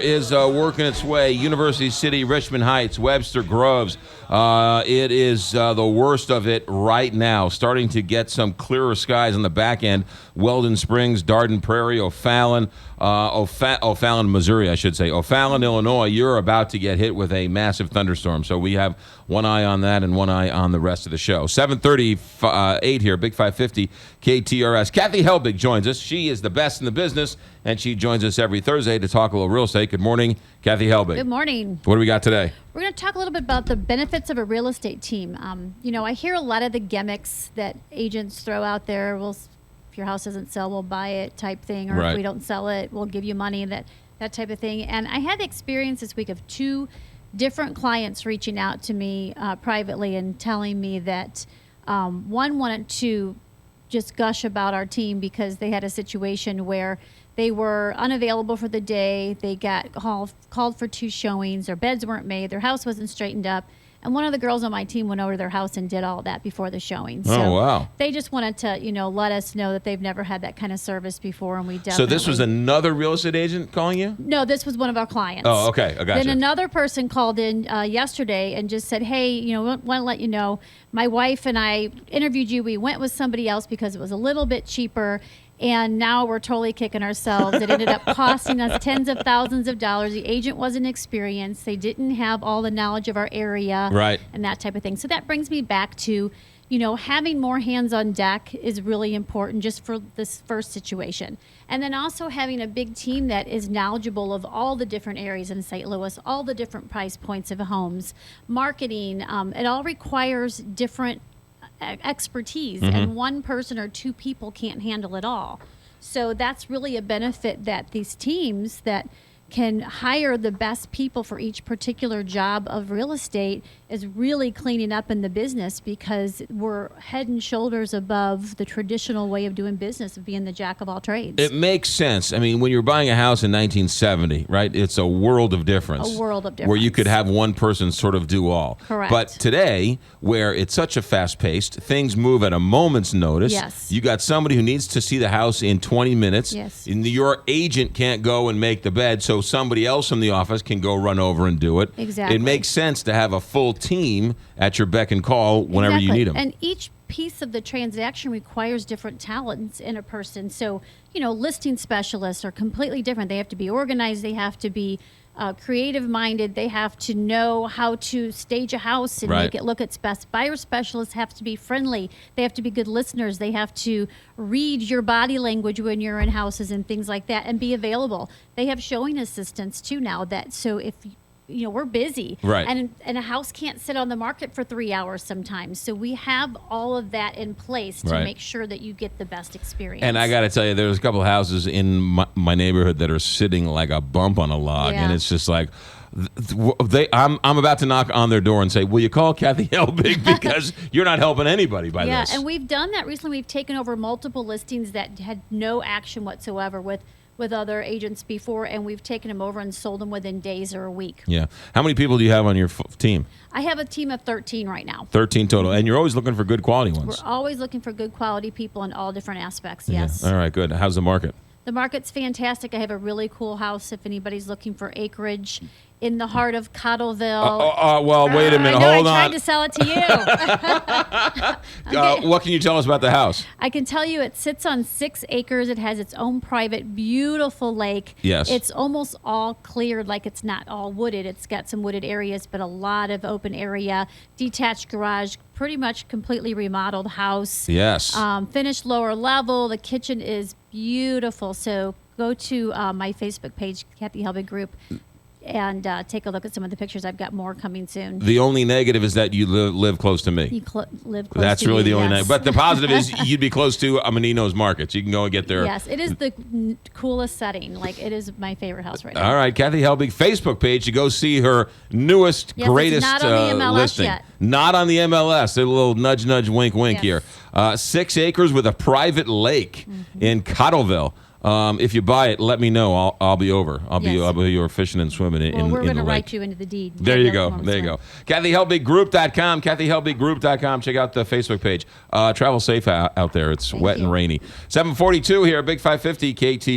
is working its way. University City, Richmond Heights, Webster Groves. It is the worst of it right now. Starting to get some clearer skies on the back end. Weldon Springs, Darden Prairie, O'Fallon, Missouri, I should say. O'Fallon, Illinois, you're about to get hit with a massive thunderstorm. So we have one eye on that and one eye on the rest of the show. 7:38 here, Big 550 KTRS. Kathy Helbig joins us. She is the best in the business, and she joins us every Thursday to talk a little real estate. Good morning, Kathy Helbig. Good morning. What do we got today? We're going to talk a little bit about the benefits of a real estate team. I hear a lot of the gimmicks that agents throw out there. If your house doesn't sell, we'll buy it type thing, or if we don't sell it, we'll give you money, that type of thing. And I had the experience this week of two different clients reaching out to me privately and telling me that one wanted to just gush about our team because they had a situation where they were unavailable for the day. They got called for 2 showings. Their beds weren't made. Their house wasn't straightened up. And one of the girls on my team went over to their house and did all that before the showing. So wow. They just wanted to, let us know that they've never had that kind of service before, and we definitely. So this was another real estate agent calling you? No, this was one of our clients. Oh, okay. I got you. Then another person called in yesterday and just said, hey, want to let you know, my wife and I interviewed you. We went with somebody else because it was a little bit cheaper. And now we're totally kicking ourselves. It ended up costing us tens of thousands of dollars. The agent wasn't experienced. They didn't have all the knowledge of our area, right, and that type of thing. So that brings me back to, having more hands on deck is really important just for this first situation. And then also having a big team that is knowledgeable of all the different areas in St. Louis, all the different price points of homes, marketing. It all requires different expertise, and one person or 2 people can't handle it all. So that's really a benefit that these teams that can hire the best people for each particular job of real estate is really cleaning up in the business, because we're head and shoulders above the traditional way of doing business of being the jack of all trades. It makes sense. I mean, when you're buying a house in 1970, right, it's a world of difference. A world of difference. Where you could have one person sort of do all. Correct. But today, where it's such a fast-paced, things move at a moment's notice. Yes. You got somebody who needs to see the house in 20 minutes. Yes. And your agent can't go and make the bed, so somebody else from the office can go run over and do it. Exactly. It makes sense to have a full team at your beck and call whenever you need them. And each piece of the transaction requires different talents in a person. So, listing specialists are completely different. They have to be organized. They have to be creative-minded. They have to know how to stage a house and make it look its best. Buyer specialists have to be friendly. They have to be good listeners. They have to read your body language when you're in houses and things like that, and be available. They have showing assistants too now. So if we're busy, right, and a house can't sit on the market for 3 hours sometimes. So we have all of that in place to make sure that you get the best experience. And I got to tell you, there's a couple of houses in my neighborhood that are sitting like a bump on a log, and it's just like, I'm about to knock on their door and say, will you call Kathy Helbig, because you're not helping anybody by this. Yeah, and we've done that recently. We've taken over multiple listings that had no action whatsoever with other agents before, and we've taken them over and sold them within days or a week. Yeah. How many people do you have on your team? I have a team of 13 right now. 13 total. And you're always looking for good quality ones. We're always looking for good quality people in all different aspects, yes. Yeah. All right, good. How's the market? The market's fantastic. I have a really cool house if anybody's looking for acreage in the heart of Cottleville. Well, wait a minute. Hold on. I tried to sell it to you. What can you tell us about the house? I can tell you it sits on 6 acres. It has its own private, beautiful lake. Yes. It's almost all cleared, like it's not all wooded. It's got some wooded areas, but a lot of open area, detached garage, pretty much completely remodeled house. Yes. Finished lower level. The kitchen is beautiful. So go to my Facebook page, Kathy Helbig Group, and take a look at some of the pictures. I've got more coming soon. The only negative is that you live close to me. You live close That's to really me, the only yes. negative. But the positive is you'd be close to Menino's Markets. You can go and get there. Yes, it is the coolest setting. Like, it is my favorite house right now. All right, Kathy Helbig, Facebook page. You go see her newest, greatest it's not on the MLS listing. yet. Not on the MLS. A little nudge, nudge, wink, wink Yes. here. 6 acres with a private lake in Cottleville. If you buy it, let me know. I'll be over. I'll be over fishing and swimming in the lake. We're going to write you into the deed. There you go. There you go. KathyHelbigGroup.com. KathyHelbigGroup.com. Check out the Facebook page. Travel safe out there. It's wet and rainy. 7:42 here. Big 550 KT.